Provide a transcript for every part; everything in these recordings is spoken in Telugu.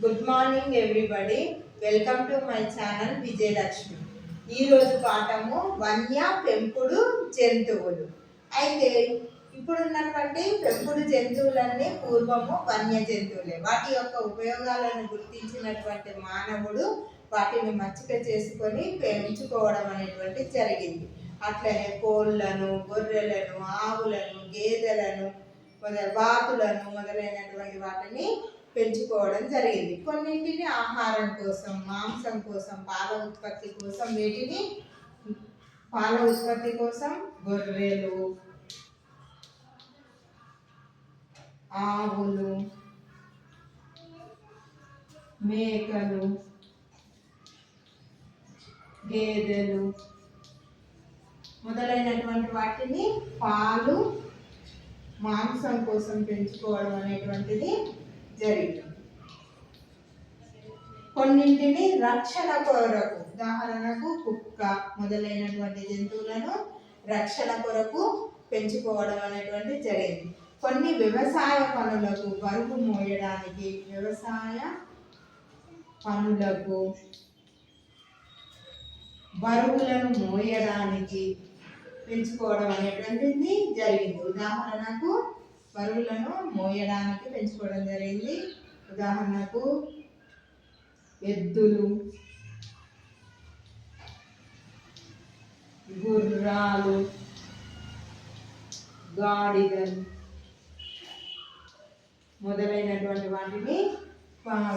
Good morning everybody. Welcome to my channel Vijayalakshmi. ఈరోజు పాఠము వన్య పెంపుడు జంతువులు. అయితే ఇప్పుడున్నటువంటి పెంపుడు జంతువులన్నీ పూర్వము వన్య జంతువులే. వాటి యొక్క ఉపయోగాలను గుర్తించినటువంటి మానవుడు వాటిని మచ్చిక చేసుకొని పెంచుకోవడం అనేటువంటి జరిగింది. అట్లనే కోళ్ళను, గొర్రెలను, ఆవులను, గేదెలను, బాతులను మొదలైనటువంటి వాటిని పెంచుకోవడం జరిగింది. కొన్నింటిని ఆహారం కోసం, మాంసం కోసం, పాల ఉత్పత్తి కోసం, వీటిని పాల ఉత్పత్తి కోసం గొర్రెలు, ఆవులు, మేకలు, గేదెలు మొదలైనటువంటి వాటిని పాలు, మాంసం కోసం పెంచుకోవడం అనేటువంటిది జరిగింది. కొన్నింటిని రక్షణ కొరకు, ఉదాహరణకు కుక్క మొదలైనటువంటి జంతువులను రక్షణ కొరకు పెంచుకోవడం అనేటువంటి జరిగింది. కొన్ని వ్యవసాయ పనులకు, బరువు మోయడానికి, వ్యవసాయ పనులకు బరువులను మోయడానికి పెంచుకోవడం అనేటువంటిది జరిగింది. ఉదాహరణకు బరువులను మోయడానికి పెంచుకోవడం జరిగింది. ఉదాహరణకు ఎద్దులు, గుర్రాలు, గాడిదలు మొదలైనటువంటి వాటిని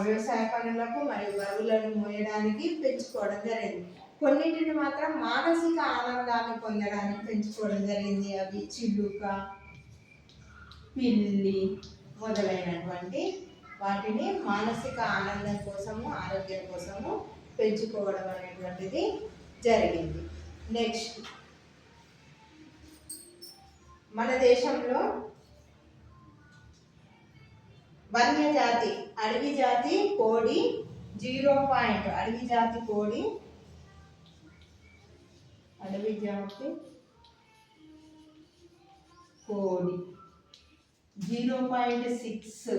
వ్యవసాయ పనులకు మరియు బరువులను మోయడానికి పెంచుకోవడం జరిగింది. కొన్నింటిని మాత్రం మానసిక ఆనందాన్ని పొందడానికి పెంచుకోవడం జరిగింది. అవి చిలుక, పిల్లి మొదలైనటువంటి వాటిని మానసిక ఆనందం కోసము, ఆరోగ్యం కోసము పెంచుకోవడం అనేటువంటిది జరిగింది. నెక్స్ట్, మన దేశంలో వన్యజాతి అడవి జాతి కోడి 0. అడవి జాతి కోడి 0.6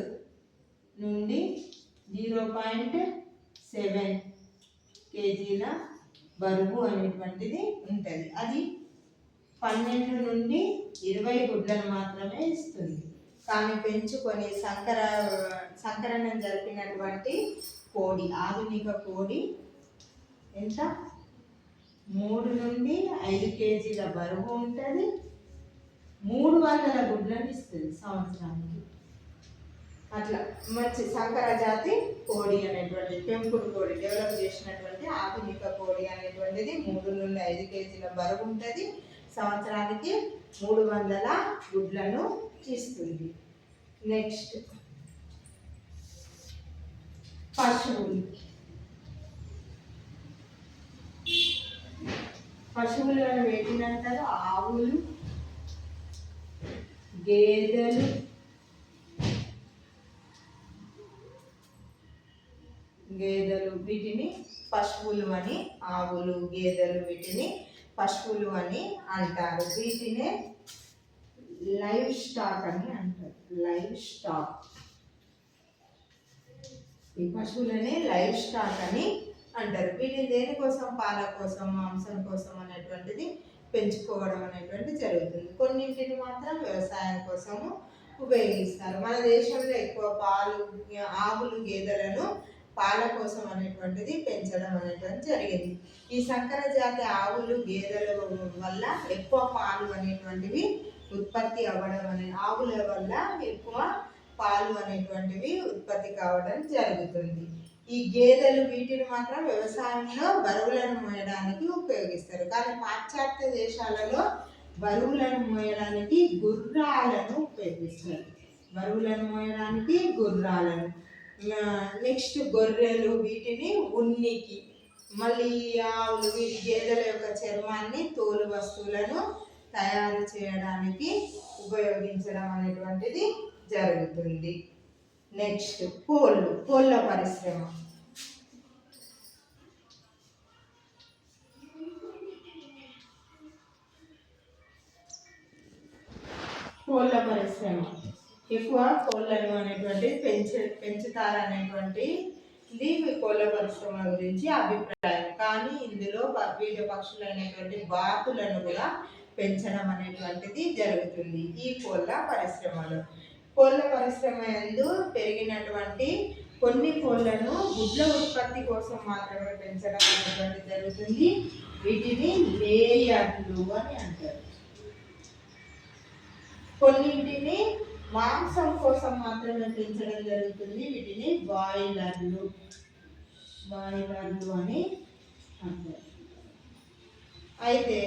నుండి 0.7 కేజీల బరువు అనేటువంటిది ఉంటుంది. అది 12 నుండి 20 గుడ్లను మాత్రమే ఇస్తుంది. కానీ పెంచుకొని సంకరణం జరిపినటువంటి కోడి, ఆధునిక కోడి ఎంత 3 నుండి 5 కేజీల బరువు ఉంటుంది. 300 గుడ్లను ఇస్తుంది సంవత్సరానికి. అట్లా మంచి సంకర జాతి కోడి అనేటువంటి పెంపుడు కోడి డెవలప్ చేసినటువంటి ఆధునిక కోడి అనేటువంటిది 3 నుండి 5 కేజీల బరువు ఉంటుంది. సంవత్సరానికి 300 గుడ్లను ఇస్తుంది. నెక్స్ట్, పశువులను వేటినంటారు? ఆవులు, గేదెలు, వీటిని పశువులు అని, ఆవులు, గేదెలు వీటిని పశువులు అని అంటారు. వీటినే లైవ్ స్టాక్ అని అంటారు. లైవ్ స్టాక్, ఈ పశువులనే లైవ్ స్టాక్ అని అంటారు. వీటిని దేనికోసం? పాల కోసం, మాంసం కోసం అనేటువంటిది పెంచుకోవడం అనేటువంటి జరుగుతుంది. కొన్నింటిని మాత్రం వ్యవసాయం కోసము ఉపయోగిస్తారు. మన దేశంలో ఎక్కువ ఆవులు, గేదెలను పాల కోసం అనేటువంటిది పెంచడం అనేటువంటి జరిగింది. ఈ సంకర జాతి ఆవులు, గేదెల వల్ల ఎక్కువ పాలు అనేటువంటివి ఉత్పత్తి అవ్వడం ఆవుల వల్ల ఎక్కువ పాలు అనేటువంటివి ఉత్పత్తి కావడం జరుగుతుంది. ఈ గేదెలు వీటిని మాత్రం వ్యవసాయంలో బరువులను మోయడానికి ఉపయోగిస్తారు. కానీ పాశ్చాత్య దేశాలలో బరువులను మోయడానికి గుర్రాలను ఉపయోగిస్తారు. నెక్స్ట్, గొర్రెలు వీటిని ఉన్నికి, మళ్ళీ ఆవులు గేదెల యొక్క చర్మాన్ని, తోలు వస్తువులను తయారు చేయడానికి ఉపయోగించడం అనేటువంటిది జరుగుతుంది. నెక్స్ట్, కోళ్ళ పరిశ్రమ. కోళ్ళ పరిశ్రమ ఎక్కువ కోళ్ళను అనేటువంటిది పెంచుతారనేటువంటి ఇది కోళ్ళ పరిశ్రమ గురించి అభిప్రాయం. కానీ ఇందులో వివిధ పక్షులు అనేటువంటి బాతులను కూడా పెంచడం అనేటువంటిది జరుగుతుంది ఈ కోళ్ళ పరిశ్రమలో. కోళ్ళ పరిశ్రమ యందు పెరిగినటువంటి కొన్ని కోళ్ళను గుడ్ల ఉత్పత్తి కోసం మాత్రమే పెంచడం అనేటువంటిది జరుగుతుంది. వీటిని లేయర్లు అని అంటారు. కొన్నింటిని మాంసం కోసం మాత్రమే పెంచడం జరుగుతుంది. వీటిని బాయిలర్లు అని అంటారు. అయితే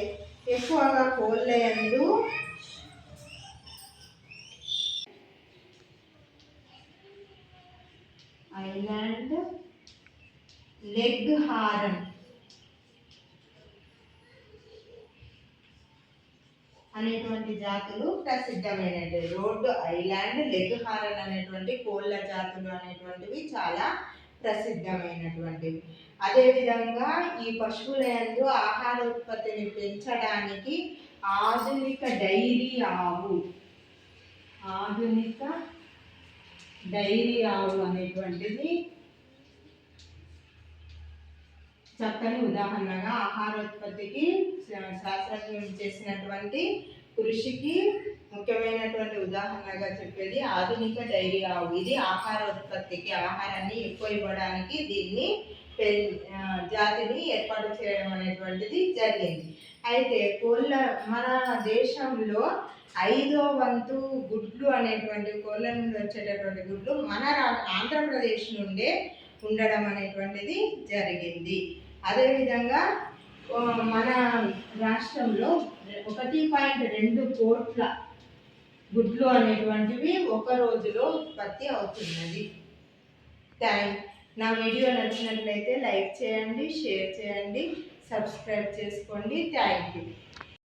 ఎక్కువగా కోళ్ళ యందు ఐలాండ్ లెగ్ హారన్ అనేటువంటి జాతులు ప్రసిద్ధమైనవి. రోడ్ ఐలాండ్ లెగ్ హారన్ అనేటువంటి కోళ్ళ జాతులు అనేటువంటివి చాలా ప్రసిద్ధమైనటువంటివి. అదేవిధంగా ఈ పశువుల యందు ఆహార ఉత్పత్తిని పెంచడానికి ఆధునిక డైరీ ఆవు అనేటువంటిది చక్కని ఉదాహరణగా ఆహారోత్పత్తికి శాస్త్రజ్ఞులు చేసినటువంటి కృషికి ముఖ్యమైనటువంటి ఉదాహరణగా చెప్పేది ఆధునిక డైరీ ఆవు. ఇది ఆహారోత్పత్తికి ఆహారాన్ని ఎక్కువ ఇవ్వడానికి దీన్ని జాతిని ఏర్పాటు చేయడం అనేటువంటిది జరిగింది. అయితే మన దేశంలో 5వ వంతు గుడ్లు అనేటువంటి కోళ్ళ నుండి వచ్చేటటువంటి గుడ్లు మన ఆంధ్రప్రదేశ్ నుండే ఉండడం అనేటువంటిది జరిగింది. అదేవిధంగా మన రాష్ట్రంలో 1.2 కోట్ల గుడ్లు అనేటువంటివి ఒక రోజులో ఉత్పత్తి అవుతున్నది. నా వీడియో నచ్చినట్లయితే లైక్ చేయండి, షేర్ చేయండి, సబ్స్క్రైబ్ చేసుకోండి. Thank you.